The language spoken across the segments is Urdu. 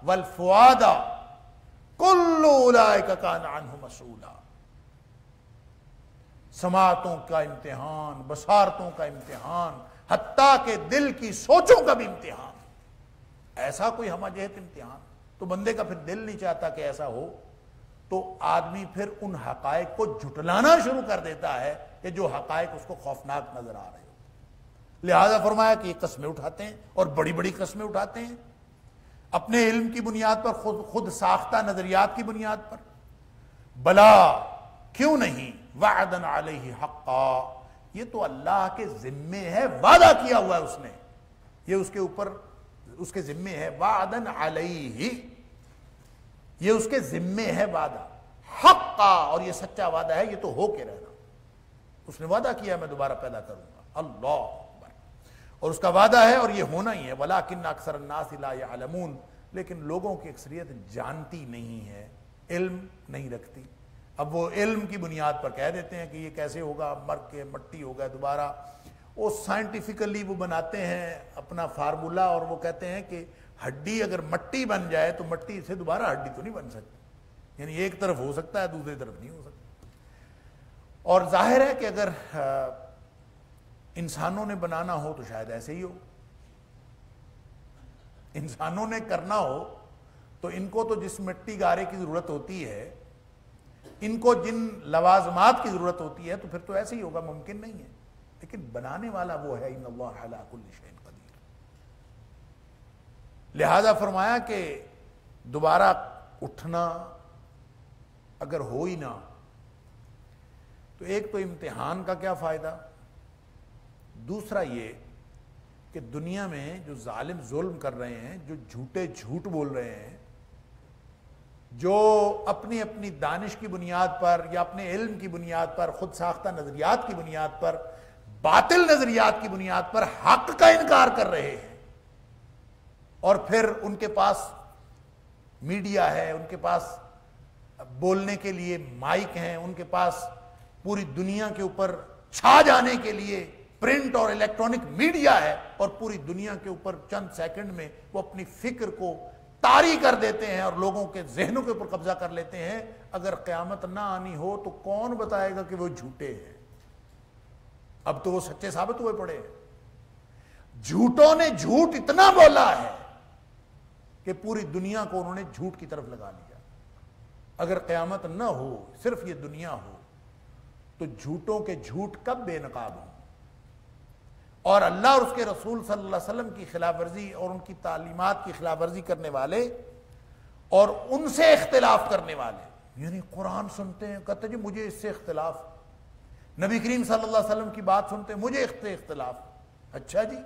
والفؤاد کل اولئک کان عنہ مسئولا. سماعتوں کا امتحان، بصارتوں کا امتحان، حتیٰ کہ دل کی سوچوں کا بھی امتحان. ایسا کوئی ہمہ جہت امتحان تو بندے کا پھر دل نہیں چاہتا کہ ایسا ہو، تو آدمی پھر ان حقائق کو جھٹلانا شروع کر دیتا ہے کہ جو حقائق اس کو خوفناک نظر آ رہے ہو. لہذا فرمایا کہ یہ قسمیں اٹھاتے ہیں اور بڑی بڑی قسمیں اٹھاتے ہیں اپنے علم کی بنیاد پر، خود ساختہ نظریات کی بنیاد پر. بلا کیوں نہیں، وعدن علیہ حقا، یہ تو اللہ کے ذمے ہے، وعدہ کیا ہوا ہے اس نے، یہ اس کے اوپر اس کے ذمے ہے. وعدن علیہ، یہ اس کے ذمے ہے وعدہ. حقا، اور یہ سچا وعدہ ہے، یہ تو ہو کے رہنا. اس نے وعدہ کیا میں دوبارہ پیدا کروں گا. اللہ اکبر. اور اس کا وعدہ ہے اور یہ ہونا ہی ہے. وَلَٰكِنَّ أَكْثَرَ النَّاسِ لَا يَعْلَمُونَ، لیکن لوگوں کی اکثریت جانتی نہیں ہے، علم نہیں رکھتی. اب وہ علم کی بنیاد پر کہہ دیتے ہیں کہ یہ کیسے ہوگا، مر کے مٹی ہوگا دوبارہ. وہ سائنٹیفیکلی وہ بناتے ہیں اپنا فارمولا، اور وہ کہتے ہیں کہ ہڈی اگر مٹی بن جائے تو مٹی سے دوبارہ ہڈی تو نہیں بن سکتی، یعنی ایک طرف ہو سکتا ہے دوسری طرف نہیں ہو سکتا. اور ظاہر ہے کہ اگر انسانوں نے بنانا ہو تو شاید ایسے ہی ہو. انسانوں نے کرنا ہو تو ان کو تو جس مٹی گارے کی ضرورت ہوتی ہے، ان کو جن لوازمات کی ضرورت ہوتی ہے، تو پھر تو ایسے ہی ہوگا، ممکن نہیں ہے. لیکن بنانے والا وہ ہے، ان اللہ علی کل شیء قدیر. لہذا فرمایا کہ دوبارہ اٹھنا اگر ہو ہی نہ تو ایک تو امتحان کا کیا فائدہ، دوسرا یہ کہ دنیا میں جو ظالم ظلم کر رہے ہیں، جو جھوٹے جھوٹ بول رہے ہیں، جو اپنی اپنی دانش کی بنیاد پر یا اپنے علم کی بنیاد پر، خود ساختہ نظریات کی بنیاد پر، باطل نظریات کی بنیاد پر حق کا انکار کر رہے ہیں، اور پھر ان کے پاس میڈیا ہے، ان کے پاس بولنے کے لیے مائک ہیں، ان کے پاس پوری دنیا کے اوپر چھا جانے کے لیے پرنٹ اور الیکٹرانک میڈیا ہے، اور پوری دنیا کے اوپر چند سیکنڈ میں وہ اپنی فکر کو طاری کر دیتے ہیں اور لوگوں کے ذہنوں کے اوپر قبضہ کر لیتے ہیں. اگر قیامت نہ آنی ہو تو کون بتائے گا کہ وہ جھوٹے ہیں؟ اب تو وہ سچے ثابت ہوئے پڑے ہیں. جھوٹوں نے جھوٹ اتنا بولا ہے کہ پوری دنیا کو انہوں نے جھوٹ کی طرف لگا لیا. اگر قیامت نہ ہو، صرف یہ دنیا ہو، تو جھوٹوں کے جھوٹ کب بے نقاب ہوں؟ اور اللہ اور اس کے رسول صلی اللہ علیہ وسلم کی خلاف ورزی اور ان کی تعلیمات کی خلاف ورزی کرنے والے اور ان سے اختلاف کرنے والے، یعنی قرآن سنتے ہیں، کہتے ہیں جی مجھے اس سے اختلاف، نبی کریم صلی اللہ علیہ وسلم کی بات سنتے ہیں مجھے اختلاف. اچھا جی،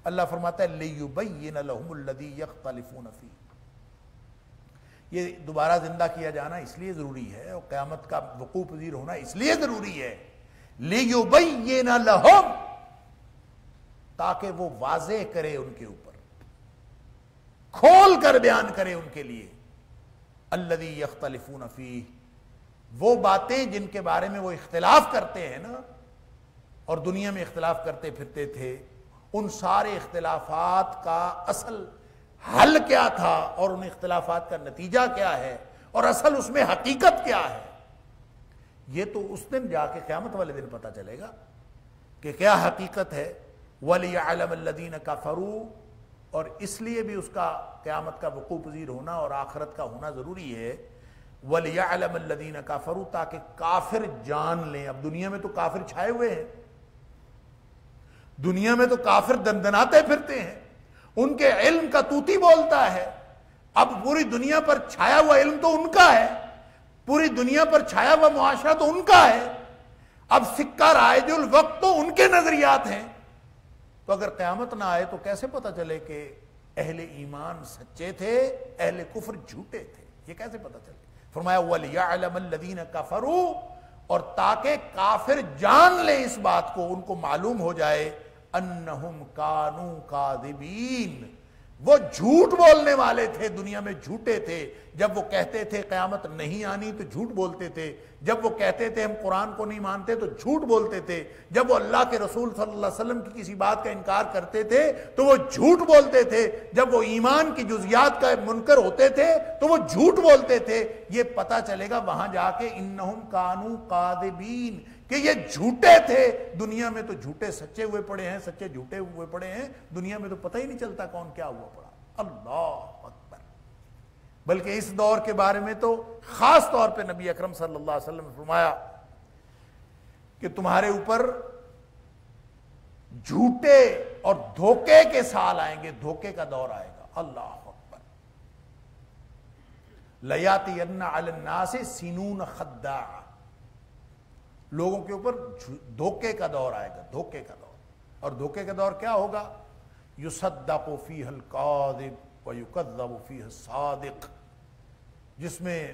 اللہ فرماتا ہے لِيُبَيِّنَ لَهُمُ الَّذِي يَخْتَلِفُونَ فِيهِ. یہ دوبارہ زندہ کیا جانا اس لیے ضروری ہے، اور قیامت کا وقوع پذیر ہونا اس لیے ضروری ہے، لِيُبَيِّنَ لَهُمْ، تاکہ وہ واضح کرے ان کے اوپر، کھول کر بیان کرے ان کے لیے، الَّذِي يَخْتَلِفُونَ فِيهِ، وہ باتیں جن کے بارے میں وہ اختلاف کرتے ہیں نا، اور دنیا میں اختلاف کرتے پھرتے تھے، ان سارے اختلافات کا اصل حل کیا تھا، اور ان اختلافات کا نتیجہ کیا ہے، اور اصل اس میں حقیقت کیا ہے. یہ تو اس دن جا کے قیامت والے دن پتہ چلے گا کہ کیا حقیقت ہے. وَلِيَعْلَمَ الَّذِينَ كَفَرُوا، اور اس لیے بھی اس کا قیامت کا وقوع پذیر ہونا اور آخرت کا ہونا ضروری ہے. وَلِيَعْلَمَ الَّذِينَ كَفَرُوا، تاکہ کافر جان لیں. اب دنیا میں تو کافر چھائے ہوئے ہیں، دنیا میں تو کافر دندناتے پھرتے ہیں، ان کے علم کا توتی بولتا ہے. اب پوری دنیا پر چھایا ہوا علم تو ان کا ہے، پوری دنیا پر چھایا ہوا معاشرہ تو ان کا ہے. اب سکہ رائج الوقت تو ان کے نظریات ہیں. تو اگر قیامت نہ آئے تو کیسے پتہ چلے کہ اہل ایمان سچے تھے، اہل کفر جھوٹے تھے؟ یہ کیسے پتہ چلے؟ فرمایا وَلِيَعْلَمَ الَّذِينَ كَفَرُوا، اور تاکہ کافر جان لیں اس بات کو، ان کو معلوم ہو جائے، انہم کانوا کاذبین، وہ جھوٹ بولنے والے تھے، دنیا میں جھوٹے تھے. جب وہ کہتے تھے قیامت نہیں آنی تو جھوٹ بولتے تھے. جب وہ کہتے تھے ہم قرآن کو نہیں مانتے تو جھوٹ بولتے تھے. جب وہ اللہ کے رسول صلی اللہ علیہ وسلم کی کسی بات کا انکار کرتے تھے تو وہ جھوٹ بولتے تھے. جب وہ ایمان کی جزیات کا منکر ہوتے تھے تو وہ جھوٹ بولتے تھے. یہ پتہ چلے گا وہاں جا کے انہم کانوا قاذبین، کہ یہ جھوٹے تھے. دنیا میں تو جھوٹے سچے ہوئے پڑے ہیں، سچے جھوٹے ہوئے پڑے ہیں. دنیا میں تو پتہ ہی نہیں چلتا کون کیا ہوا پڑا. اللہ اکبر. بلکہ اس دور کے بارے میں تو خاص طور پہ نبی اکرم صلی اللہ علیہ وسلم نے فرمایا کہ تمہارے اوپر جھوٹے اور دھوکے کے سال آئیں گے، دھوکے کا دور آئے گا. اللہ اکبر. لیاتین علی الناس سنون خداع، لوگوں کے اوپر دھوکے کا دور آئے گا، دھوکے کا دور. اور دھوکے کا دور کیا ہوگا؟ یصدق فیہ الکاذب ویکذب فیہ الصادق، جس میں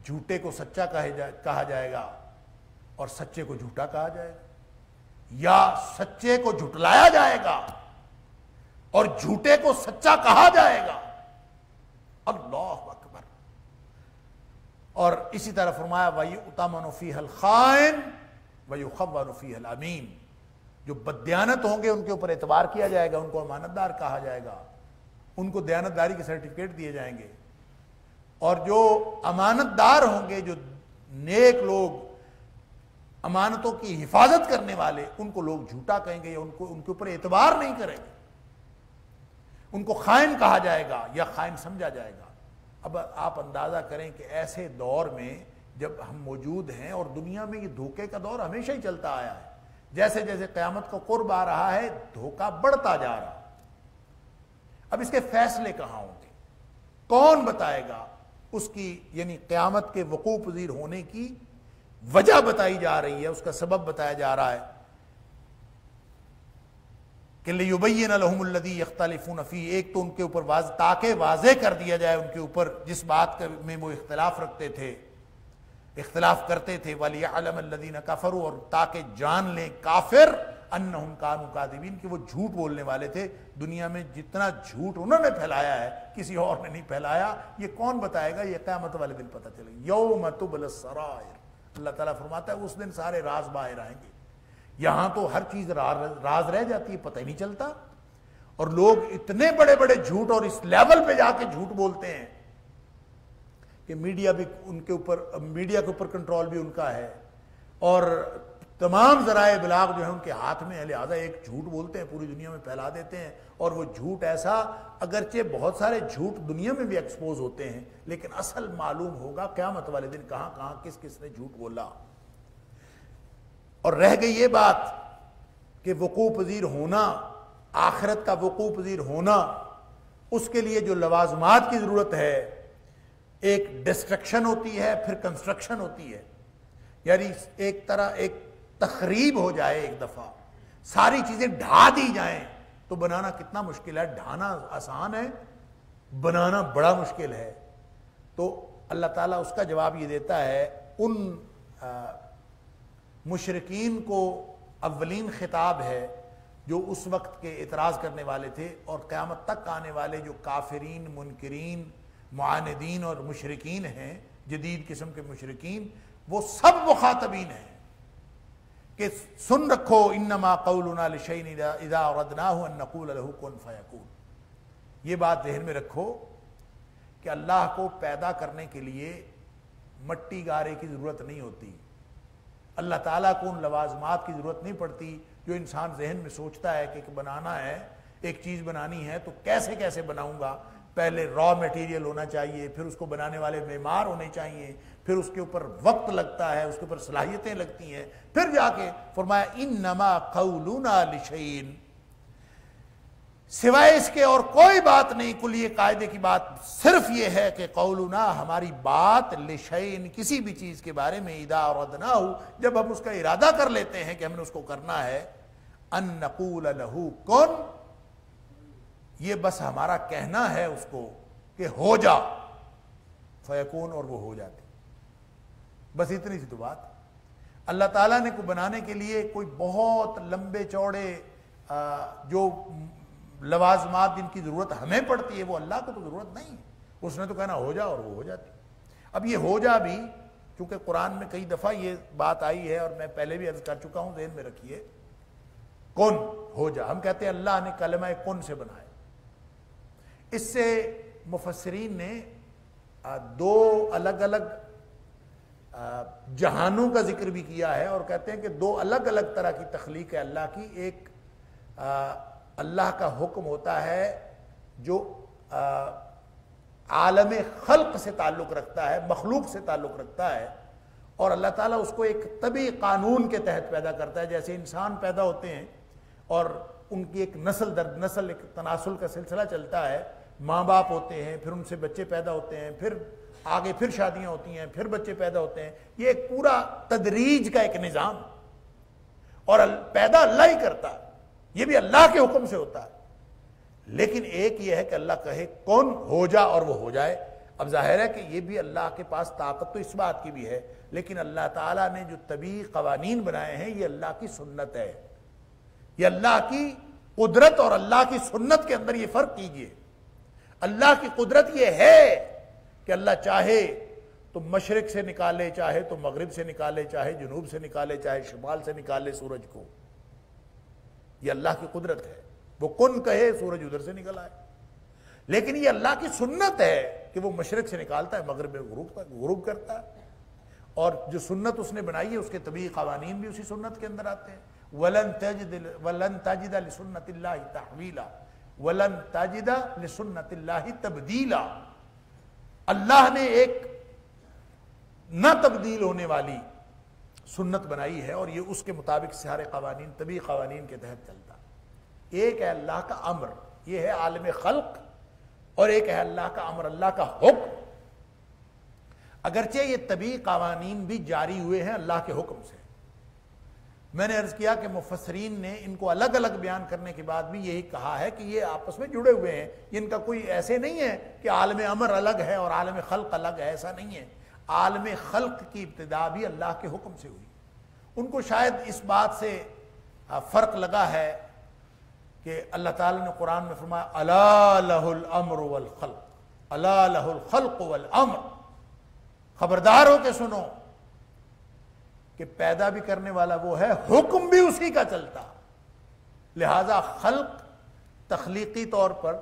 جھوٹے کو سچا کہا جائے گا اور سچے کو جھوٹا کہا جائے گا، یا سچے کو جھٹلایا جائے گا اور جھوٹے کو سچا کہا جائے گا. اللہ اکبر. اور اسی طرح فرمایا وَيُؤْتَمَنُ فِيهَا الْخَائِنُ وَيُخَوَّنُ فِيهَا الْأَمِينُ، جو بددیانت ہوں گے ان کے اوپر اعتبار کیا جائے گا، ان کو امانت دار کہا جائے گا، ان کو دیانت داری کے سرٹیفکیٹ دیے جائیں گے. اور جو امانت دار ہوں گے، جو نیک لوگ امانتوں کی حفاظت کرنے والے، ان کو لوگ جھوٹا کہیں گے یا ان کے اوپر اعتبار نہیں کریں گے، ان کو خائن کہا جائے گا یا خائن سمجھا جائے گا. اب آپ اندازہ کریں کہ ایسے دور میں جب ہم موجود ہیں اور دنیا میں یہ دھوکے کا دور ہمیشہ ہی چلتا آیا ہے. جیسے جیسے قیامت کا قرب آ رہا ہے دھوکہ بڑھتا جا رہا. اب اس کے فیصلے کہاں ہوں گے؟ کون بتائے گا؟ اس کی یعنی قیامت کے وقوع پذیر ہونے کی وجہ بتائی جا رہی ہے، اس کا سبب بتایا جا رہا ہے کہ لِيُبَيِّنَ لَهُمُ الَّذِي يَخْتَلِفُونَ فِيهِ، ایک تو ان کے اوپر تاکہ واضح کر دیا جائے ان کے اوپر جس بات میں وہ اختلاف رکھتے تھے، اختلاف کرتے تھے، وَلِيَعْلَمَ الَّذِينَ كَفَرُوا، اور تاکہ جان لیں کافر أَنَّهُمْ كَانُوا كَاذِبِينَ، کہ وہ جھوٹ بولنے والے تھے. دنیا میں جتنا جھوٹ انہوں نے پھیلایا ہے کسی اور نے نہیں پھیلایا. یہ کون بتائے گا؟ یہ قیامت والے دن پتہ چلے گا. یوم تبلی السرائر، اللہ تعالیٰ فرماتا ہے اس دن سارے راز باہر آئیں گے. یہاں تو ہر چیز راز رہ جاتی ہے، پتہ ہی نہیں چلتا. اور لوگ اتنے بڑے بڑے جھوٹ اور اس لیول پہ جا کے جھوٹ بولتے ہیں کہ میڈیا بھی ان کے اوپر، میڈیا کے اوپر کنٹرول بھی ان کا ہے اور تمام ذرائع ابلاغ جو ہیں ان کے ہاتھ میں ہے. لہٰذا ایک جھوٹ بولتے ہیں پوری دنیا میں پھیلا دیتے ہیں. اور وہ جھوٹ ایسا، اگرچہ بہت سارے جھوٹ دنیا میں بھی ایکسپوز ہوتے ہیں لیکن اصل معلوم ہوگا قیامت والے دن کہاں کہاں کس کس نے جھوٹ بولا. اور رہ گئی یہ بات کہ وقوع پذیر ہونا، آخرت کا وقوع پذیر ہونا، اس کے لیے جو لوازمات کی ضرورت ہے، ایک ڈسٹرکشن ہوتی ہے پھر کنسٹرکشن ہوتی ہے. یعنی ایک طرح ایک تخریب ہو جائے، ایک دفعہ ساری چیزیں ڈھا دی جائیں تو بنانا کتنا مشکل ہے. ڈھانا آسان ہے، بنانا بڑا مشکل ہے. تو اللہ تعالیٰ اس کا جواب یہ دیتا ہے ان مشرکین کو. اولین خطاب ہے جو اس وقت کے اعتراض کرنے والے تھے، اور قیامت تک آنے والے جو کافرین، منکرین، معاندین اور مشرکین ہیں، جدید قسم کے مشرکین، وہ سب مخاطبین ہیں کہ سن رکھو انما قولنا لشیء اذا اردناه ان نقول له کن فیکون. یہ بات ذہن میں رکھو کہ اللہ کو پیدا کرنے کے لیے مٹی گارے کی ضرورت نہیں ہوتی. اللہ تعالیٰ کو ان لوازمات کی ضرورت نہیں پڑتی جو انسان ذہن میں سوچتا ہے کہ بنانا ہے، ایک چیز بنانی ہے تو کیسے کیسے بناؤں گا. پہلے را میٹیریل ہونا چاہیے، پھر اس کو بنانے والے معمار ہونے چاہیے، پھر اس کے اوپر وقت لگتا ہے، اس کے اوپر صلاحیتیں لگتی ہیں، پھر جا کے فرمایا انما قولنا لشیء، سوائے اس کے اور کوئی بات نہیں. کل یہ قاعدے کی بات صرف یہ ہے کہ قولنا، ہماری بات، لشیء، کسی بھی چیز کے بارے میں، اذا اردناہ، جب ہم اس کا ارادہ کر لیتے ہیں کہ ہم نے اس کو کرنا ہے، ان نقول له کن، یہ بس ہمارا کہنا ہے اس کو کہ ہو جا، فیکون، اور وہ ہو جاتی. بس اتنی سی تو بات. اللہ تعالیٰ نے کو بنانے کے لیے کوئی بہت لمبے چوڑے جو لوازمات جن کی ضرورت ہمیں پڑتی ہے وہ اللہ کو تو ضرورت نہیں ہے، اس نے تو کہنا ہو جا اور وہ ہو جاتی۔ اب یہ ہو جا بھی چونکہ قرآن میں کئی دفعہ یہ بات آئی ہے اور میں پہلے بھی عرض کر چکا ہوں، ذہن میں رکھیے، کن ہو جا، ہم کہتے ہیں اللہ نے کلمہ کن سے بنایا۔ اس سے مفسرین نے دو الگ الگ جہانوں کا ذکر بھی کیا ہے، اور کہتے ہیں کہ دو الگ الگ طرح کی تخلیق ہے اللہ کی۔ ایک اللہ کا حکم ہوتا ہے جو عالم خلق سے تعلق رکھتا ہے، مخلوق سے تعلق رکھتا ہے، اور اللہ تعالیٰ اس کو ایک طبعی قانون کے تحت پیدا کرتا ہے۔ جیسے انسان پیدا ہوتے ہیں اور ان کی ایک نسل در نسل ایک تناسل کا سلسلہ چلتا ہے، ماں باپ ہوتے ہیں، پھر ان سے بچے پیدا ہوتے ہیں، پھر آگے پھر شادیاں ہوتی ہیں، پھر بچے پیدا ہوتے ہیں، یہ ایک پورا تدریج کا ایک نظام، اور پیدا اللہ ہی کرتا ہے، یہ بھی اللہ کے حکم سے ہوتا ہے۔ لیکن ایک یہ ہے کہ اللہ کہے کون ہو جا اور وہ ہو جائے۔ اب ظاہر ہے کہ یہ بھی اللہ کے پاس طاقت تو اس بات کی بھی ہے، لیکن اللہ تعالیٰ نے جو طبعی قوانین بنائے ہیں یہ اللہ کی سنت ہے، یہ اللہ کی قدرت اور اللہ کی سنت کے اندر یہ فرق کیجئے۔ اللہ کی قدرت یہ ہے کہ اللہ چاہے تو مشرق سے نکالے، چاہے تو مغرب سے نکالے، چاہے جنوب سے نکالے، چاہے شمال سے نکالے سورج کو، یہ اللہ کی قدرت ہے۔ وہ کن کہے سورج ادھر سے نکل آئے، لیکن یہ اللہ کی سنت ہے کہ وہ مشرق سے نکالتا ہے، مغرب میں غروب کرتا ہے، اور جو سنت اس نے بنائی ہے اس کے طبعی قوانین بھی اسی سنت کے اندر آتے ہیں۔ وَلَن تَجِدَ لِسُنَّتِ اللَّهِ تَحْوِيلًا وَلَن تَجِدَ لِسُنَّتِ اللَّهِ تَبْدِيلًا۔ اللہ نے ایک نہ تبدیل ہونے والی سنت بنائی ہے، اور یہ اس کے مطابق سارے قوانین طبعی قوانین کے تحت چلتا ہے۔ ایک ہے اللہ کا امر، یہ ہے عالم خلق، اور ایک ہے اللہ کا امر، اللہ کا حکم۔ اگرچہ یہ طبعی قوانین بھی جاری ہوئے ہیں اللہ کے حکم سے۔ میں نے عرض کیا کہ مفسرین نے ان کو الگ الگ بیان کرنے کے بعد بھی یہی کہا ہے کہ یہ آپس میں جڑے ہوئے ہیں، ان کا کوئی ایسے نہیں ہے کہ عالم امر الگ ہے اور عالم خلق الگ ہے، ایسا نہیں ہے۔ عالم خلق کی ابتدا بھی اللہ کے حکم سے ہوئی۔ ان کو شاید اس بات سے فرق لگا ہے کہ اللہ تعالیٰ نے قرآن میں فرمایا الا لہ الامر والخلق، الا لہ الخلق والامر، خبردار ہو کے سنو کہ پیدا بھی کرنے والا وہ ہے، حکم بھی اسی کا چلتا۔ لہذا خلق تخلیقی طور پر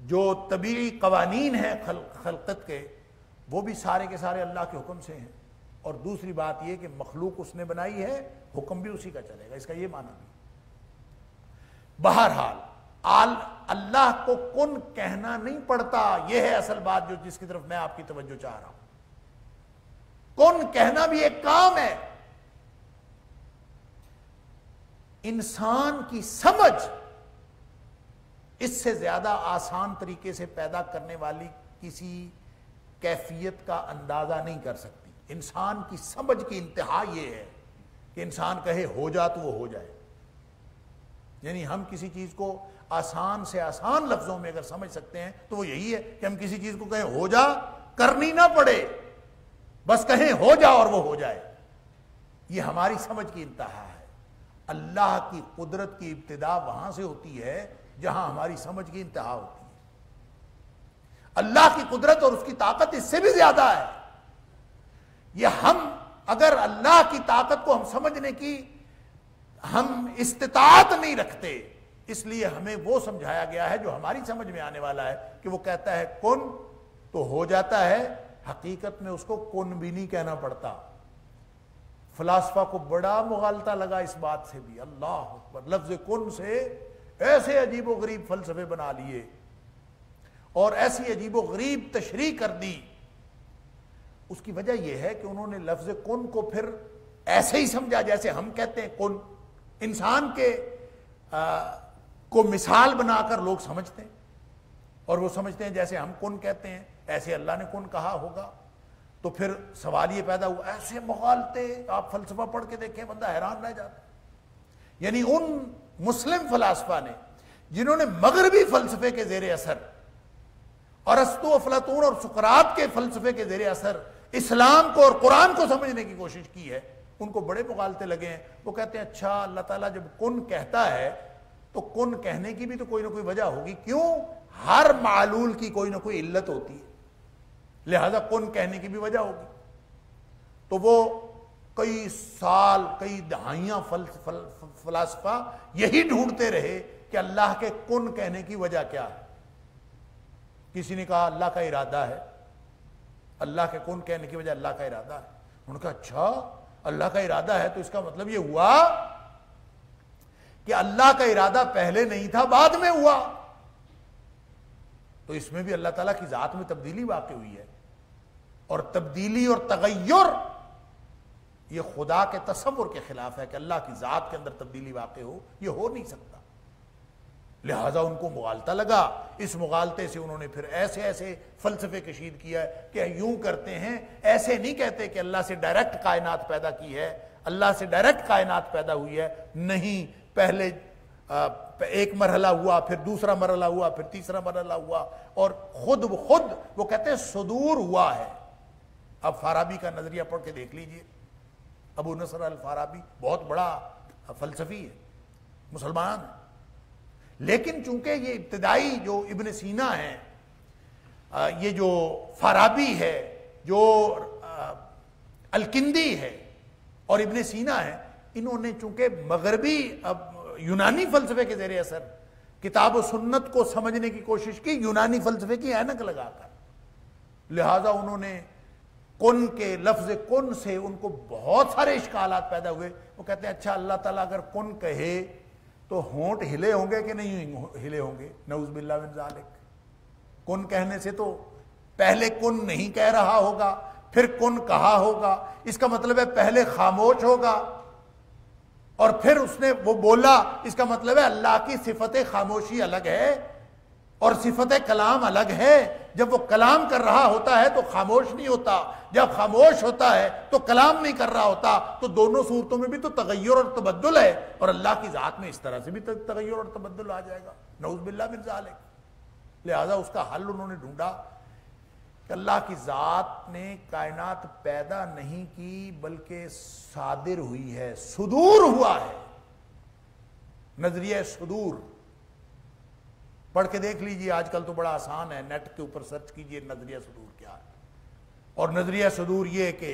جو طبیعی قوانین ہیں خلقت کے، وہ بھی سارے کے سارے اللہ کے حکم سے ہیں، اور دوسری بات یہ کہ مخلوق اس نے بنائی ہے، حکم بھی اسی کا چلے گا، اس کا یہ معنی بھی۔ بہرحال اللہ کو کن کہنا نہیں پڑتا، یہ ہے اصل بات جو جس کی طرف میں آپ کی توجہ چاہ رہا ہوں۔ کن کہنا بھی ایک کام ہے۔ انسان کی سمجھ اس سے زیادہ آسان طریقے سے پیدا کرنے والی کسی کیفیت کا اندازہ نہیں کر سکتی۔ انسان کی سمجھ کی انتہا یہ ہے کہ انسان کہے ہو جا تو وہ ہو جائے۔ یعنی ہم کسی چیز کو آسان سے آسان لفظوں میں اگر سمجھ سکتے ہیں تو وہ یہی ہے کہ ہم کسی چیز کو کہیں ہو جا، کرنی نہ پڑے، بس کہیں ہو جا اور وہ ہو جائے۔ یہ ہماری سمجھ کی انتہا ہے۔ اللہ کی قدرت کی ابتدا وہاں سے ہوتی ہے جہاں ہماری سمجھ کی انتہا ہوتی ہے۔ اللہ کی قدرت اور اس کی طاقت اس سے بھی زیادہ ہے۔ یہ ہم اگر اللہ کی طاقت کو ہم سمجھنے کی ہم استطاعت نہیں رکھتے، اس لیے ہمیں وہ سمجھایا گیا ہے جو ہماری سمجھ میں آنے والا ہے کہ وہ کہتا ہے کن تو ہو جاتا ہے، حقیقت میں اس کو کن بھی نہیں کہنا پڑتا۔ فلاسفہ کو بڑا مغالطہ لگا اس بات سے بھی، اللہ اکبر، لفظ کن سے ایسے عجیب و غریب فلسفے بنا لیے اور ایسی عجیب و غریب تشریح کر دی۔ اس کی وجہ یہ ہے کہ انہوں نے لفظ کن کو پھر ایسے ہی سمجھا جیسے ہم کہتے ہیں کن۔ انسان کے کو مثال بنا کر لوگ سمجھتے ہیں، اور وہ سمجھتے ہیں جیسے ہم کن کہتے ہیں ایسے اللہ نے کن کہا ہوگا۔ تو پھر سوال یہ پیدا ہوا، ایسے مغالطے، آپ فلسفہ پڑھ کے دیکھیں بندہ حیران رہ جاتا ہے۔ یعنی ان مسلم فلاسفہ نے جنہوں نے مغربی فلسفے کے زیر اثر، ارسطو، افلاطون اور سقراط کے فلسفے کے زیر اثر اسلام کو اور قرآن کو سمجھنے کی کوشش کی ہے، ان کو بڑے مغالطے لگے ہیں۔ وہ کہتے ہیں اچھا اللہ تعالیٰ جب کن کہتا ہے تو کن کہنے کی بھی تو کوئی نہ کوئی وجہ ہوگی. کیوں؟ ہر معلول کی کوئی نہ کوئی علت ہوتی ہے, لہذا کن کہنے کی بھی وجہ ہوگی. تو وہ کئی سال کئی دہائیاں فلاسفہ یہی ڈھونڈتے رہے کہ اللہ کے کن کہنے کی وجہ کیا ہے. کسی نے کہا اللہ کا ارادہ ہے, اللہ کے کن کہنے کی وجہ اللہ کا ارادہ ہے. انہوں نے کہا اچھا اللہ کا ارادہ ہے تو اس کا مطلب یہ ہوا کہ اللہ کا ارادہ پہلے نہیں تھا بعد میں ہوا, تو اس میں بھی اللہ تعالیٰ کی ذات میں تبدیلی واقع ہوئی ہے. اور تبدیلی اور تغیر یہ خدا کے تصور کے خلاف ہے کہ اللہ کی ذات کے اندر تبدیلی واقع ہو, یہ ہو نہیں سکتا. لہٰذا ان کو مغالطہ لگا. اس مغالطے سے انہوں نے پھر ایسے ایسے فلسفے کشید کیا ہے کہ یوں کرتے ہیں, ایسے نہیں کہتے کہ اللہ سے ڈائریکٹ کائنات پیدا کی ہے, اللہ سے ڈائریکٹ کائنات پیدا ہوئی ہے. نہیں, پہلے ایک مرحلہ ہوا, پھر دوسرا مرحلہ ہوا, پھر تیسرا مرحلہ ہوا, اور خود وہ کہتے ہیں صدور ہوا ہے. اب فارابی کا نظریہ پڑھ کے دیکھ لیجئے. ابو نصر الفارابی بہت بڑا فلسفی ہے, مسلمان ہے, لیکن چونکہ یہ ابتدائی جو ابن سینا ہے, یہ جو فارابی ہے, جو الکندی ہے اور ابن سینا ہے, انہوں نے چونکہ مغربی یونانی فلسفے کے زیر اثر کتاب و سنت کو سمجھنے کی کوشش کی یونانی فلسفے کی اینک لگا کر, لہذا انہوں نے کن کے لفظ کن سے ان کو بہت سارے اشکالات پیدا ہوئے. وہ کہتے ہیں اچھا اللہ تعالیٰ اگر کن کہے تو ہونٹ ہلے ہوں گے کہ نہیں ہلے ہوں گے؟ نعوذ باللہ من ذالک. کن کہنے سے تو پہلے کن نہیں کہہ رہا ہوگا, پھر کن کہا ہوگا, اس کا مطلب ہے پہلے خاموش ہوگا اور پھر اس نے وہ بولا. اس کا مطلب ہے اللہ کی صفت خاموشی الگ ہے اور صفت کلام الگ ہے. جب وہ کلام کر رہا ہوتا ہے تو خاموش نہیں ہوتا, جب خاموش ہوتا ہے تو کلام نہیں کر رہا ہوتا. تو دونوں صورتوں میں بھی تو تغیر اور تبدل ہے, اور اللہ کی ذات میں اس طرح سے بھی تغیر اور تبدل آ جائے گا. نعوذ باللہ من ذالک. لہذا اس کا حل انہوں نے ڈھونڈا کہ اللہ کی ذات نے کائنات پیدا نہیں کی بلکہ صادر ہوئی ہے, صدور ہوا ہے. نظریہ صدور پڑھ کے دیکھ لیجئے, آج کل تو بڑا آسان ہے, نیٹ کے اوپر سرچ کیجئے نظریہ صدور کیا ہے. اور نظریہ صدور یہ کہ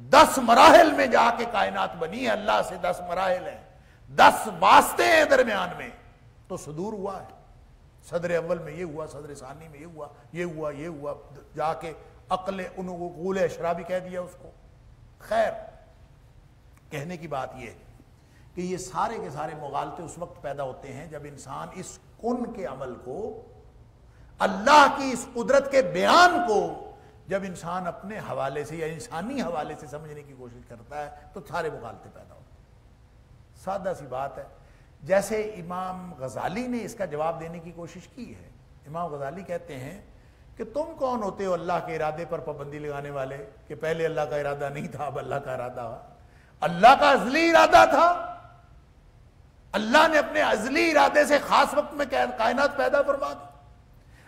10 مراحل میں جا کے کائنات بنی ہے, اللہ سے 10 مراحل ہیں, 10 واسطے ہیں درمیان میں, تو صدور ہوا ہے. صدر اول میں یہ ہوا, صدر ثانی میں یہ ہوا, یہ ہوا, یہ ہوا, جا کے عقول اشرا بھی کہہ دیا اس کو. خیر, کہنے کی بات یہ ہے کہ یہ سارے کے سارے مغالطے اس وقت پیدا ہوتے ہیں جب انسان اس کن کے عمل کو, اللہ کی اس قدرت کے بیان کو جب انسان اپنے حوالے سے یا انسانی حوالے سے سمجھنے کی کوشش کرتا ہے تو سارے مغالطے پیدا ہوتے ہیں. سادہ سی بات ہے. جیسے امام غزالی نے اس کا جواب دینے کی کوشش کی ہے. امام غزالی کہتے ہیں کہ تم کون ہوتے ہو اللہ کے ارادے پر پابندی لگانے والے کہ پہلے اللہ کا ارادہ نہیں تھا اب اللہ کا ارادہ ہوا. اللہ کا ازلی ارادہ تھا, اللہ نے اپنے ازلی ارادے سے خاص وقت میں کائنات پیدا فرما دی.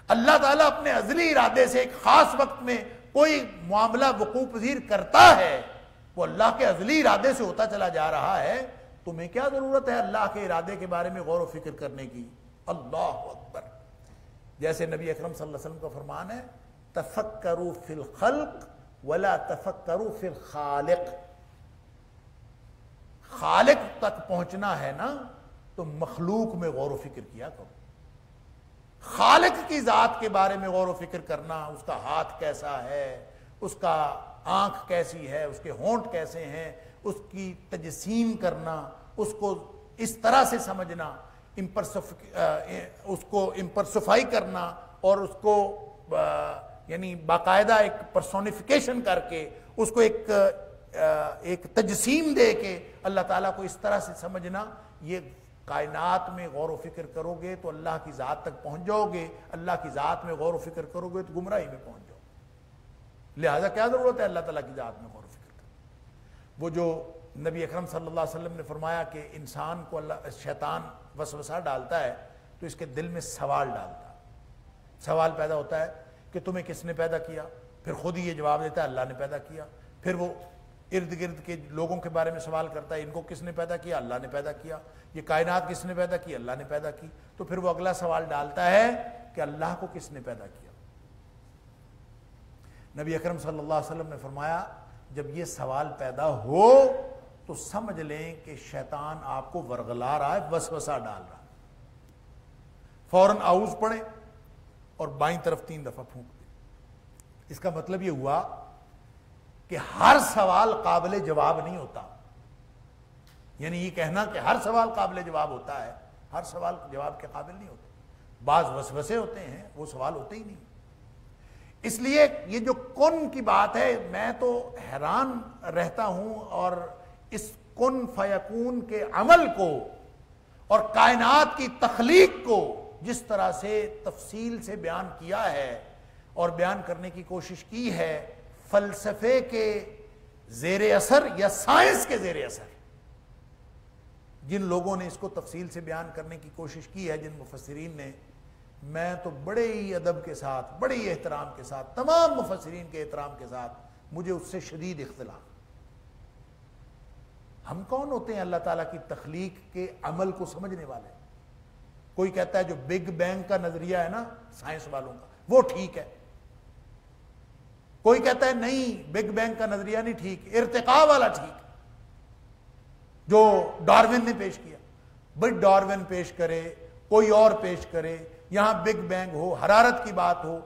اللہ تعالیٰ اپنے ازلی ارادے سے ایک خاص وقت میں کوئی معاملہ وقوع پذیر کرتا ہے, وہ اللہ کے ازلی ارادے سے ہوتا چلا جا رہا ہے. تمہیں کیا ضرورت ہے اللہ کے ارادے کے بارے میں غور و فکر کرنے کی؟ اللہ اکبر. جیسے نبی اکرم صلی اللہ علیہ وسلم کا فرمان ہے, تفکروا فی الخلق ولا تفکروا فی الخالق. خالق تک پہنچنا ہے نا تو مخلوق میں غور و فکر کیا کرو. خالق کی ذات کے بارے میں غور و فکر کرنا, اس کا ہاتھ کیسا ہے, اس کا آنکھ کیسی ہے, اس کے ہونٹ کیسے ہیں, اس کی تجسیم کرنا, اس کو اس طرح سے سمجھنا, اس کو امپرسفائی کرنا اور اس کو یعنی باقاعدہ ایک پرسونیفیکیشن کر کے اس کو ایک تجسیم دے کے اللہ تعالیٰ کو اس طرح سے سمجھنا. یہ کائنات میں غور و فکر کرو گے تو اللہ کی ذات تک پہنچ جاؤ گے, اللہ کی ذات میں غور و فکر کرو گے تو گمراہی میں پہنچ جاؤ. لہذا کیا ضرورت ہے اللہ تعالیٰ کی ذات میں غور و فکر کرنے. وہ جو نبی اکرم صلی اللہ علیہ وسلم نے فرمایا کہ انسان کو شیطان وسوسہ ڈالتا ہے تو اس کے دل میں سوال ڈالتا ہے. سوال پیدا ہوتا ہے کہ تمہیں کس نے پیدا کیا؟ پھر خود ہی یہ جواب دیتا ہے اللہ نے پیدا کیا. پھر وہ ارد گرد کے لوگوں کے بارے میں سوال کرتا ہے، ان کو کس نے پیدا کیا؟ اللہ نے پیدا کیا۔ یہ کائنات کس نے پیدا کی؟ اللہ نے پیدا کی۔ تو پھر وہ اگلا سوال ڈالتا ہے کہ اللہ کو کس نے پیدا کیا؟ نبی اکرم صلی اللہ علیہ وسلم نے فرمایا جب یہ سوال پیدا ہو تو سمجھ لیں کہ شیطان آپ کو ورغلا رہا ہے، وسوسہ ڈال رہا ہے، فوراً اعوذ پڑھیں اور بائیں طرف 3 دفعہ پھونک دیں۔ اس کا مطلب یہ ہوا کہ ہر سوال قابل جواب نہیں ہوتا، یعنی یہ کہنا کہ ہر سوال قابل جواب ہوتا ہے، ہر سوال جواب کے قابل نہیں ہوتا۔ بعض وسوسے ہوتے ہیں، وہ سوال ہوتے ہی نہیں۔ اس لیے یہ جو کن کی بات ہے، میں تو حیران رہتا ہوں، اور اس کن فیکون کے عمل کو اور کائنات کی تخلیق کو جس طرح سے تفصیل سے بیان کیا ہے اور بیان کرنے کی کوشش کی ہے فلسفے کے زیر اثر یا سائنس کے زیر اثر، جن لوگوں نے اس کو تفصیل سے بیان کرنے کی کوشش کی ہے، جن مفسرین نے، میں تو بڑے ہی ادب کے ساتھ، بڑے ہی احترام کے ساتھ، تمام مفسرین کے احترام کے ساتھ، مجھے اس سے شدید اختلاف۔ ہم کون ہوتے ہیں اللہ تعالیٰ کی تخلیق کے عمل کو سمجھنے والے؟ کوئی کہتا ہے جو بگ بینگ کا نظریہ ہے نا سائنس والوں کا، وہ ٹھیک ہے، کوئی کہتا ہے نہیں بگ بینگ کا نظریہ نہیں ٹھیک، ارتقاء والا ٹھیک جو ڈارون نے پیش کیا۔ بھئی ڈارون پیش کرے، کوئی اور پیش کرے، یہاں بگ بینگ ہو، حرارت کی بات ہو۔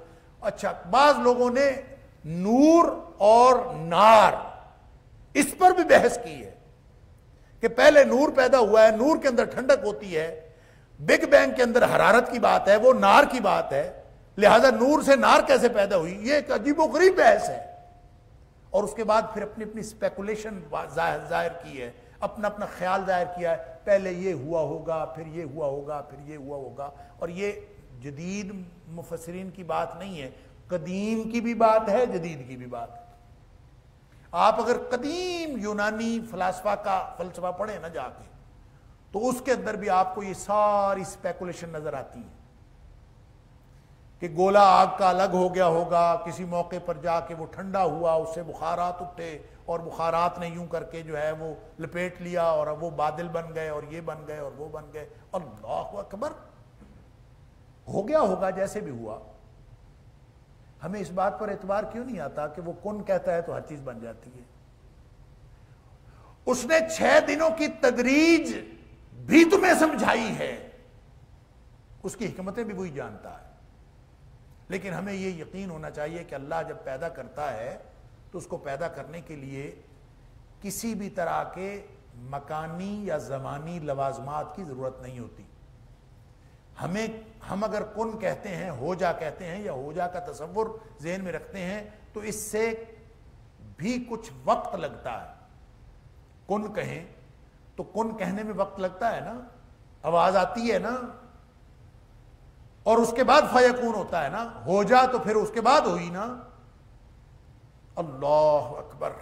اچھا، بعض لوگوں نے نور اور نار اس پر بھی بحث کی ہے کہ پہلے نور پیدا ہوا ہے، نور کے اندر ٹھنڈک ہوتی ہے، بگ بینگ کے اندر حرارت کی بات ہے، وہ نار کی بات ہے، لہذا نور سے نار کیسے پیدا ہوئی؟ یہ ایک عجیب و غریب بحث ہے۔ اور اس کے بعد پھر اپنی اپنی اسپیکولیشن ظاہر کی ہے، اپنا اپنا خیال ظاہر کیا ہے، پہلے یہ ہوا ہوگا، پھر یہ ہوا ہوگا، پھر یہ ہوا ہوگا۔ اور یہ جدید مفسرین کی بات نہیں ہے، قدیم کی بھی بات ہے، جدید کی بھی بات ہے۔ آپ اگر قدیم یونانی فلسفہ کا فلسفہ پڑھیں نا جا کے، تو اس کے اندر بھی آپ کو یہ ساری اسپیکولیشن نظر آتی ہے کہ گولا آگ کا الگ ہو گیا ہوگا، کسی موقع پر جا کے وہ ٹھنڈا ہوا، اس سے بخارات اٹھے، اور بخارات نے یوں کر کے جو ہے وہ لپیٹ لیا، اور وہ بادل بن گئے، اور یہ بن گئے، اور وہ بن گئے۔ اللہ اکبر، ہو گیا ہوگا جیسے بھی ہوا۔ ہمیں اس بات پر اعتبار کیوں نہیں آتا کہ وہ کن کہتا ہے تو ہر چیز بن جاتی ہے؟ اس نے 6 دنوں کی تدریج بھی تمہیں سمجھائی ہے، اس کی حکمتیں بھی وہی جانتا ہے۔ لیکن ہمیں یہ یقین ہونا چاہیے کہ اللہ جب پیدا کرتا ہے تو اس کو پیدا کرنے کے لیے کسی بھی طرح کے مکانی یا زمانی لوازمات کی ضرورت نہیں ہوتی۔ ہم اگر کن کہتے ہیں، ہو جا کہتے ہیں، یا ہو جا کا تصور ذہن میں رکھتے ہیں، تو اس سے بھی کچھ وقت لگتا ہے۔ کن کہیں تو کن کہنے میں وقت لگتا ہے نا، آواز آتی ہے نا، اور اس کے بعد فیکون ہوتا ہے نا، ہو جا تو پھر اس کے بعد ہوئی نا۔ اللہ اکبر۔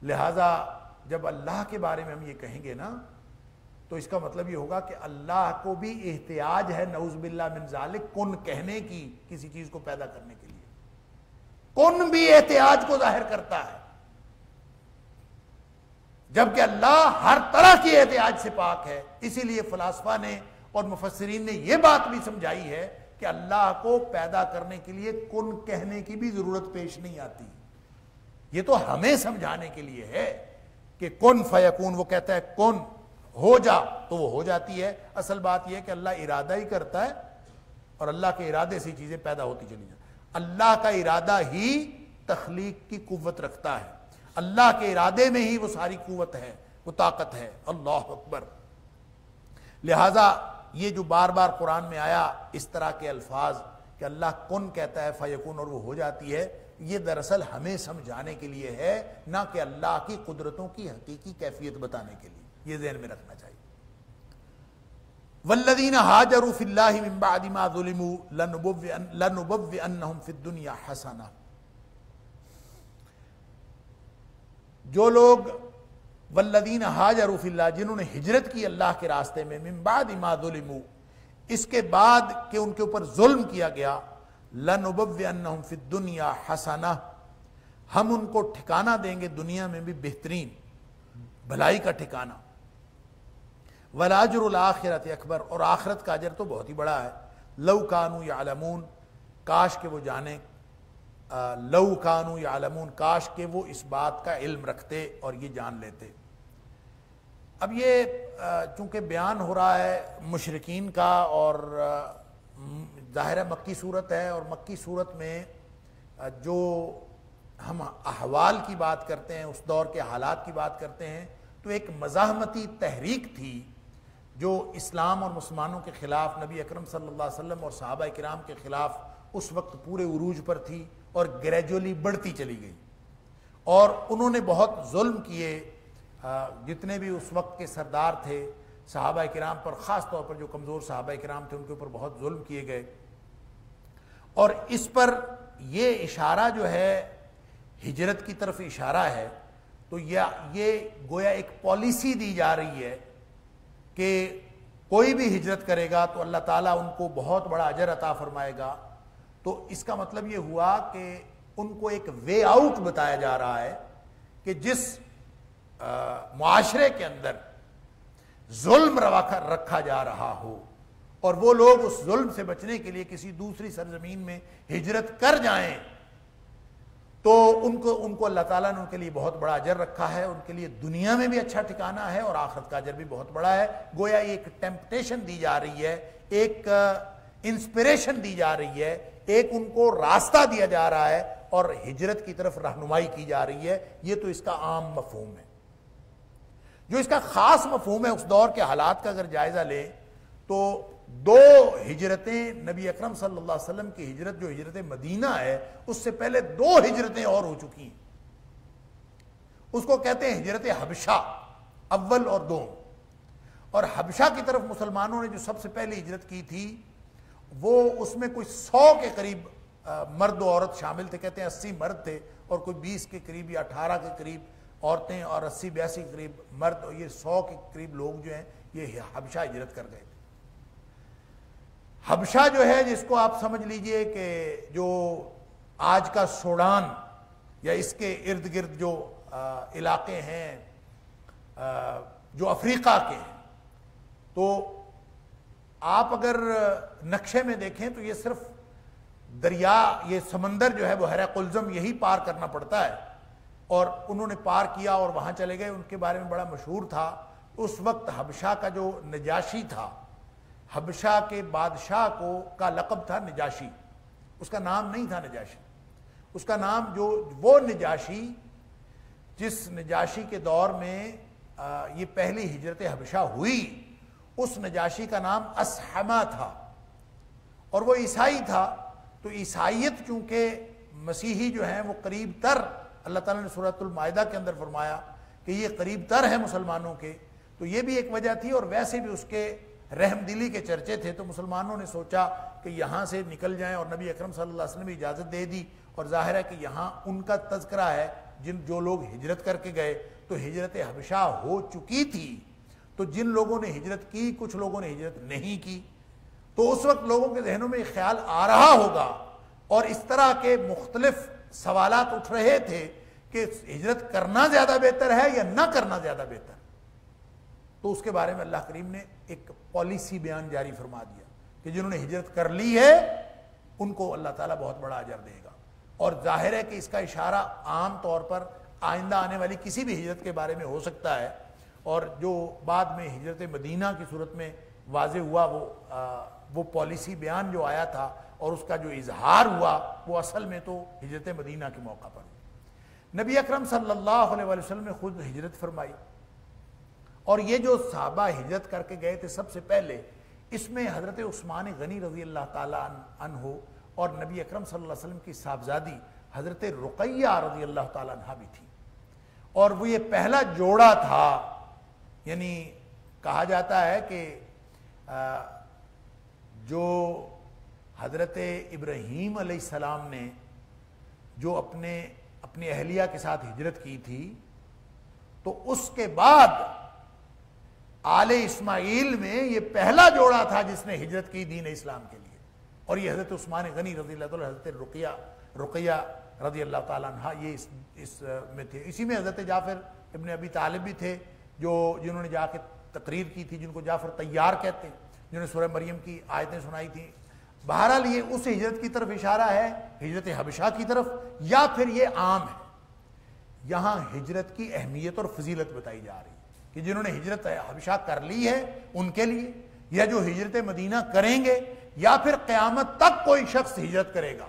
لہذا جب اللہ کے بارے میں ہم یہ کہیں گے نا تو اس کا مطلب یہ ہوگا کہ اللہ کو بھی احتیاج ہے نعوذ باللہ من ذالک کن کہنے کی، کسی چیز کو پیدا کرنے کے لیے۔ کن بھی احتیاج کو ظاہر کرتا ہے، جبکہ اللہ ہر طرح کی احتیاج سے پاک ہے۔ اسی لیے فلاسفہ نے اور مفسرین نے یہ بات بھی سمجھائی ہے کہ اللہ کو پیدا کرنے کے لیے کن کہنے کی بھی ضرورت پیش نہیں آتی۔ یہ تو ہمیں سمجھانے کے لیے ہے کہ کن فیکون، وہ کہتا ہے کن ہو جا تو وہ ہو جاتی ہے۔ اصل بات یہ ہے کہ اللہ ارادہ ہی کرتا ہے، اور اللہ کے ارادے سے چیزیں پیدا ہوتی چلی جائیں۔ اللہ کا ارادہ ہی تخلیق کی قوت رکھتا ہے، اللہ کے ارادے میں ہی وہ ساری قوت ہے، وہ طاقت ہے۔ اللہ اکبر۔ لہذا یہ جو بار بار قرآن میں آیا اس طرح کے الفاظ کہ اللہ کن کہتا ہے فیکون اور وہ ہو جاتی ہے، یہ دراصل ہمیں سمجھانے کے لیے ہے، نہ کہ اللہ کی قدرتوں کی حقیقی کیفیت بتانے کے لیے۔ یہ ذہن میں رکھنا چاہیے۔ والذین ہاجروا فی اللہ من بعد ما ظلموا لنبوئنہم فی الدنیا حسنہ۔ جو لوگ والذین ہاجروا فی اللہ، جنہوں نے ہجرت کی اللہ کے راستے میں، من بعد ما ظلموا، اس کے بعد کہ ان کے اوپر ظلم کیا گیا، لنبوئنہم فی الدنیا حسنہ، ہم ان کو ٹھکانہ دیں گے دنیا میں بھی بہترین بھلائی کا ٹھکانہ، وَالْأَجْرُ الْآخِرَةِ اکبر، اور آخرت کا اجر تو بہت ہی بڑا ہے، لَوْ كَانُوا يَعْلَمُونَ، کاش کہ وہ جانیں، لَوْ كَانُوا يَعْلَمُونَ، کاش کہ وہ اس بات کا علم رکھتے اور یہ جان لیتے۔ اب یہ چونکہ بیان ہو رہا ہے مشرکین کا، اور ظاہر مکی صورت ہے، اور مکی صورت میں جو ہم احوال کی بات کرتے ہیں، اس دور کے حالات کی بات کرتے ہیں، تو ایک مزاحمتی تحریک تھی جو اسلام اور مسلمانوں کے خلاف، نبی اکرم صلی اللہ علیہ وسلم اور صحابہ کرام کے خلاف اس وقت پورے عروج پر تھی، اور گریجولی بڑھتی چلی گئی، اور انہوں نے بہت ظلم کیے، جتنے بھی اس وقت کے سردار تھے صحابہ کرام پر، خاص طور پر جو کمزور صحابہ کرام تھے ان کے اوپر بہت ظلم کیے گئے۔ اور اس پر یہ اشارہ جو ہے ہجرت کی طرف اشارہ ہے، تو یہ گویا ایک پالیسی دی جا رہی ہے کہ کوئی بھی ہجرت کرے گا تو اللہ تعالیٰ ان کو بہت بڑا اجر عطا فرمائے گا۔ تو اس کا مطلب یہ ہوا کہ ان کو ایک وے آؤٹ بتایا جا رہا ہے کہ جس معاشرے کے اندر ظلم رکھا جا رہا ہو، اور وہ لوگ اس ظلم سے بچنے کے لیے کسی دوسری سرزمین میں ہجرت کر جائیں، تو ان کو اللہ تعالیٰ نے ان کے لیے بہت بڑا اجر رکھا ہے، ان کے لیے دنیا میں بھی اچھا ٹھکانہ ہے، اور آخرت کا اجر بھی بہت بڑا ہے۔ گویا ایک ٹیمپٹیشن دی جا رہی ہے، ایک انسپریشن دی جا رہی ہے، ایک ان کو راستہ دیا جا رہا ہے، اور ہجرت کی طرف رہنمائی کی جا رہی ہے۔ یہ تو اس کا عام مفہوم ہے۔ جو اس کا خاص مفہوم ہے اس دور کے حالات کا اگر جائزہ لیں تو دو ہجرتیں، نبی اکرم صلی اللہ علیہ وسلم کی ہجرت جو ہجرت مدینہ ہے، اس سے پہلے دو ہجرتیں اور ہو چکی ہیں۔ اس کو کہتے ہیں ہجرت حبشہ، اول اور دوم۔ اور حبشہ کی طرف مسلمانوں نے جو سب سے پہلی ہجرت کی تھی، وہ اس میں کوئی 100 کے قریب مرد و عورت شامل تھے، کہتے ہیں 80 مرد تھے، اور کوئی 20 کے قریب یا 18 کے قریب عورتیں، اور 80-82 کے قریب مرد، اور یہ 100 کے قریب لوگ جو ہیں یہ حبشہ ہجرت کر گئے تھے۔ حبشہ جو ہے، جس کو آپ سمجھ لیجئے کہ جو آج کا سوڈان یا اس کے ارد گرد جو علاقے ہیں جو افریقہ کے ہیں، تو آپ اگر نقشے میں دیکھیں تو یہ صرف دریا، یہ سمندر جو ہے بحیرہ قلزم یہی پار کرنا پڑتا ہے، اور انہوں نے پار کیا اور وہاں چلے گئے۔ ان کے بارے میں بڑا مشہور تھا اس وقت حبشہ کا جو نجاشی تھا، حبشہ کے بادشاہ کا لقب تھا نجاشی، اس کا نام نہیں تھا نجاشی، اس کا نام وہ نجاشی جس نجاشی کے دور میں یہ پہلی ہجرت حبشہ ہوئی، اس نجاشی کا نام اسحمہ تھا، اور وہ عیسائی تھا۔ تو عیسائیت چونکہ مسیحی جو ہیں وہ قریب تر، اللہ تعالیٰ نے سورۃ المائدہ کے اندر فرمایا کہ یہ قریب تر ہے مسلمانوں کے، تو یہ بھی ایک وجہ تھی، اور ویسے بھی اس کے رحم دلی کے چرچے تھے، تو مسلمانوں نے سوچا کہ یہاں سے نکل جائیں، اور نبی اکرم صلی اللہ علیہ وسلم نے اجازت دے دی، اور ظاہر ہے کہ یہاں ان کا تذکرہ ہے جو لوگ ہجرت کر کے گئے، تو ہجرت حبشہ ہو چکی تھی، تو جن لوگوں نے ہجرت کی، کچھ لوگوں نے ہجرت نہیں کی، تو اس وقت لوگوں کے ذہنوں میں خیال آ رہا ہوگا، اور اس طرح کے مختلف سوالات اٹھ رہے تھے کہ ہجرت کرنا زیادہ بہتر ہے یا نہ کرنا زیادہ بہتر۔ تو اس کے بارے میں اللہ کریم نے ایک پالیسی بیان جاری فرما دیا کہ جنہوں نے ہجرت کر لی ہے ان کو اللہ تعالیٰ بہت بڑا اجر دے گا، اور ظاہر ہے کہ اس کا اشارہ عام طور پر آئندہ آنے والی کسی بھی ہجرت کے بارے میں ہو سکتا ہے، اور جو بعد میں ہجرت مدینہ کی صورت میں واضح ہوا، وہ پالیسی بیان جو آیا تھا اور اس کا جو اظہار ہوا، وہ اصل میں تو ہجرت مدینہ کے موقع پر ہوا۔ نبی اکرم صلی اللہ علیہ وسلم نے خود ہجرت فرمائی، اور یہ جو صحابہ ہجرت کر کے گئے تھے سب سے پہلے، اس میں حضرت عثمان غنی رضی اللہ تعالیٰ عنہ اور نبی اکرم صلی اللہ علیہ وسلم کی صاحبزادی حضرت رقیہ رضی اللہ تعالیٰ عنہ بھی تھی، اور وہ یہ پہلا جوڑا تھا۔ یعنی کہا جاتا ہے کہ جو حضرت ابراہیم علیہ السلام نے جو اپنی اہلیہ کے ساتھ ہجرت کی تھی، تو اس کے بعد آل اسماعیل میں یہ پہلا جوڑا تھا جس نے ہجرت کی دین اسلام کے لیے، اور یہ حضرت عثمان غنی رضی اللہ عنہ، حضرت رقیہ رضی اللہ تعالیٰ عنہ یہ اس میں تھے. اسی میں حضرت جعفر ابن ابی طالب بھی تھے جنہوں نے جا کے تقریر کی تھی، جن کو جعفر طیار کہتے ہیں، جنہوں نے سورہ مریم کی آیتیں سنائی تھیں. بہرحال یہ اس ہجرت کی طرف اشارہ ہے، ہجرت حبشہ کی طرف، یا پھر یہ عام ہے. یہاں ہجرت کی اہمیت اور فضیلت بتائی جا رہی ہے کہ جنہوں نے ہجرت حبشہ کر لی ہے ان کے لیے، یا جو ہجرت مدینہ کریں گے، یا پھر قیامت تک کوئی شخص ہجرت کرے گا